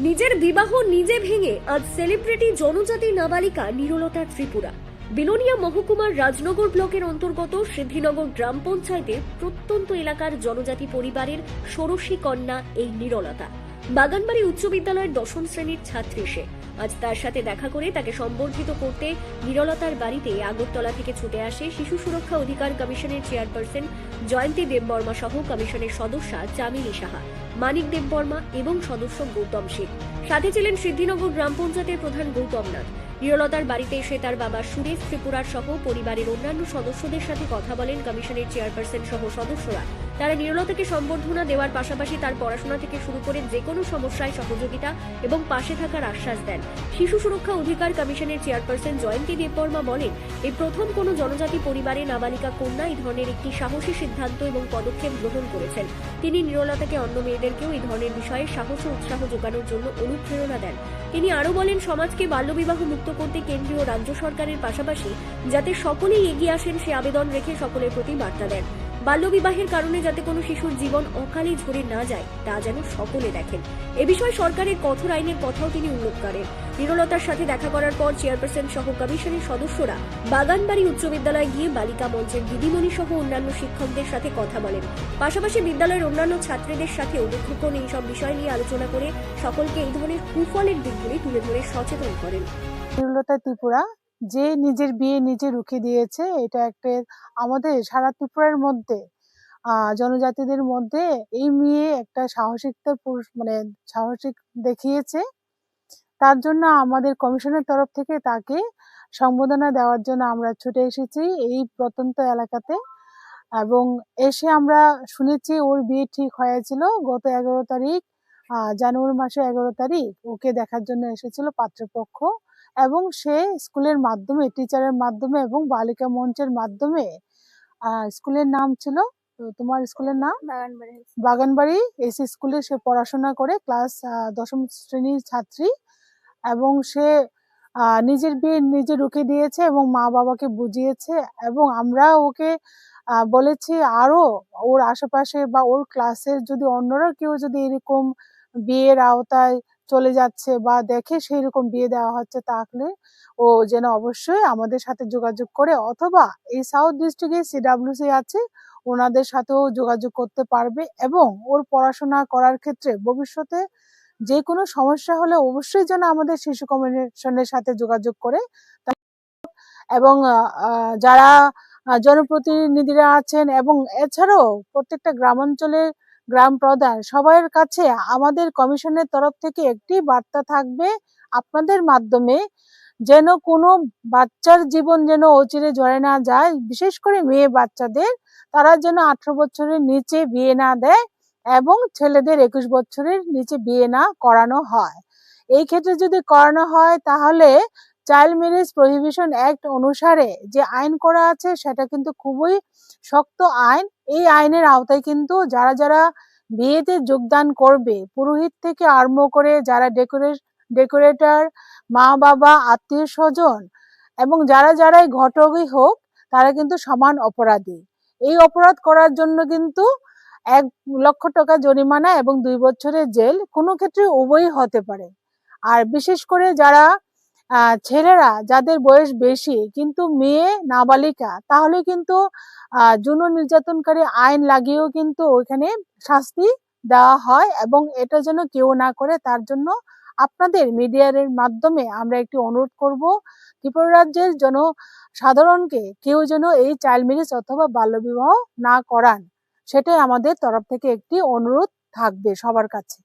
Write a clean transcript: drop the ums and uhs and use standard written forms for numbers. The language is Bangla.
নিজের বিবাহ নিজে ভেঙে আজ সেলিব্রিটি জনজাতি নাবালিকা নিরলতা ত্রিপুরা। বিলোনিয়া মহকুমার রাজনগর ব্লকের অন্তর্গত সিদ্ধিনগর গ্রাম পঞ্চায়েতের প্রত্যন্ত এলাকার জনজাতি পরিবারের ষোড়শী কন্যা এই নিরলতা। বাগানবাড়ি উচ্চ বিদ্যালয়ের 10ম শ্রেণীর ছাত্রী সে। আজ তার সাথে দেখা করে তাকে সম্বর্ধিত করতে নিরলতার বাড়িতে আগরতলা থেকে ছুটে আসে শিশু সুরক্ষা অধিকার কমিশনের চেয়ারপারসন জয়ন্তী দেববর্মা সহ কমিশনের সদস্যা চামিলি সাহা, মানিক দেববর্মা এবং সদস্য গৌতম সিং। সাথে ছিলেন সিদ্ধিনগর গ্রাম পঞ্চায়েতের প্রধান গৌতম নাথ। নিরলতার বাড়িতে এসে তার বাবা সুরেশ ত্রিপুরার সহ পরিবারের অন্যান্য সদস্যদের সাথে কথা বলেন কমিশনের চেয়ারপারসন সহ সদস্যরা। তারা নিরলতাকে সম্বর্ধনা দেওয়ার পাশাপাশি তার পড়াশোনা থেকে শুরু করে যে কোনো সমস্যায় সহযোগিতা এবং পাশে থাকার আশ্বাস দেন। শিশু সুরক্ষা অধিকার কমিশনের চেয়ারপারসন জয়ন্তী দেববর্মা বলেন, এই প্রথম কোনো জনজাতি পরিবারে নাবালিকা কন্যা এই ধরনের একটি সাহসী সিদ্ধান্ত এবং পদক্ষেপ গ্রহণ করেছেন। তিনি নিরলতাকে অন্য মেয়েদেরকেও এই ধরনের বিষয়ে সাহস ও উৎসাহ যোগানোর জন্য অনুপ্রেরণা দেন। তিনি আরও বলেন, সমাজকে বাল্যবিবাহ মুক্ত করতে কেন্দ্রীয় রাজ্য সরকারের পাশাপাশি যাতে সকলেই এগিয়ে আসেন সে আবেদন রেখে সকলের প্রতি বার্তা দেন। বাল্যবিবাহের কারণে যাতে কোনো শিশুর জীবন অকালে ঝরে না যায় তা যেন সকলে দেখেন। এ বিষয়ে সরকারের কঠোর আইনের কথাও তিনি উল্লেখ করেন। নিরলতার সাথে দেখা করার পর চেয়ারপারসন সহ কমিশনের সদস্যরা বাগানবাড়ি উচ্চ বিদ্যালয়ে গিয়ে বালিকা মঞ্চের দিদিমণি সহ অন্যান্য শিক্ষকদের সাথে কথা বলেন। পাশাপাশি বিদ্যালয়ের অন্যান্য ছাত্রীদের সাথেও দীর্ঘক্ষণ এইসব বিষয় নিয়ে আলোচনা করে সকলকে এই ধরনের কুফলের দিকগুলি তুলে ধরে সচেতন করেন। নিরলতা ত্রিপুরা যে নিজের বিয়ে নিজে রুখে দিয়েছে, এটা একটা আমাদের সারা ত্রিপুরার মধ্যে জনজাতিদের মধ্যে এই মেয়ে একটা সাহসিকতার সাহসিক দেখিয়েছে। তার জন্য আমাদের কমিশনের তরফ থেকে তাকে সম্বোধনা দেওয়ার জন্য আমরা ছুটে এসেছি এই প্রত্যন্ত এলাকাতে। এবং এসে আমরা শুনেছি ওর বিয়ে ঠিক হয়েছিল গত 11 তারিখ, জানুয়ারি মাসের 11 তারিখ ওকে দেখার জন্য এসেছিল পাত্রপক্ষ। এবং সে স্কুলের মাধ্যমে, টিচারের মাধ্যমে এবং বালিকা মঞ্চের মাধ্যমে, স্কুলের নাম ছিল, তোমার স্কুলের নাম বাগানবাড়ি এসি স্কুলে সে পড়াশোনা করে ক্লাস 10ম শ্রেণীর ছাত্রী। এবং সে নিজের বিয়ে নিজে রুখে দিয়েছে এবং মা বাবাকে বুঝিয়েছে। এবং আমরা ওকে বলেছি আরো ওর আশেপাশে বা ওর ক্লাসের যদি অন্যরা কেউ যদি এরকম বিয়ের আওতায় চলে যাচ্ছে বা দেখে সেই রকম বিয়ে দেওয়া হচ্ছে, তাহলে ও যেন অবশ্যই আমাদের সাথে যোগাযোগ করে, অথবা এই সাউথ ডিস্ট্রিক্টে সিডাব্লিউসি আছে ওনাদের সাথেও যোগাযোগ করতে পারবে। এবং ওর পড়াশোনা করার ক্ষেত্রে ভবিষ্যতে যে কোনো সমস্যা হলে অবশ্যই যেন আমাদের শিশু কমিশনের সাথে যোগাযোগ করে। এবং যারা জনপ্রতিনিধিরা আছেন এবং এছাড়াও প্রত্যেকটা গ্রামাঞ্চলের গ্রাম প্রধান সবার কাছে আমাদের কমিশনের তরফ থেকে একটি বার্তা থাকবে আপনাদের মাধ্যমে, যেন কোনো বাচ্চার জীবন যেন অচিরে ঝরে না যায়, বিশেষ করে মেয়ে বাচ্চাদের, তারা যেন 18 বছরের নিচে বিয়ে না দেয় এবং ছেলেদের 21 বছরের নিচে বিয়ে না করানো হয়। এই ক্ষেত্রে যদি করানো হয় তাহলে চাইল্ড ম্যারেজ প্রহিবিশন অ্যাক্ট অনুসারে যে আইন করা আছে সেটা কিন্তু খুবই শক্ত আইন। এই আইনের আওতায় কিন্তু যারা যারা বিয়েতে যোগদান করবে, পুরোহিত থেকে আরম্ভ করে যারা ডেকোরেটর, মা বাবা, আত্মীয় স্বজন এবং যারা যারাই ঘটকই হোক, তারা কিন্তু সমান অপরাধী। এই অপরাধ করার জন্য কিন্তু 1 লক্ষ টাকা জরিমানা এবং 2 বছরের জেল, কোনো ক্ষেত্রে উভয়ই হতে পারে। আর বিশেষ করে যারা ছেলেরা যাদের বয়স বেশি কিন্তু মেয়ে নাবালিকা, তাহলে কিন্তু যৌন নির্যাতনকারী আইন লাগিয়েও কিন্তু ওইখানে শাস্তি দেওয়া হয়। এবং এটা যেন কেউ না করে তার জন্য আপনাদের মিডিয়ার মাধ্যমে আমরা একটি অনুরোধ করব, ত্রিপুরা রাজ্যের জনসাধারণকে কেউ যেন এই চাইল্ড ম্যারেজ অথবা বাল্যবিবাহ না করান, সেটাই আমাদের তরফ থেকে একটি অনুরোধ থাকবে সবার কাছে।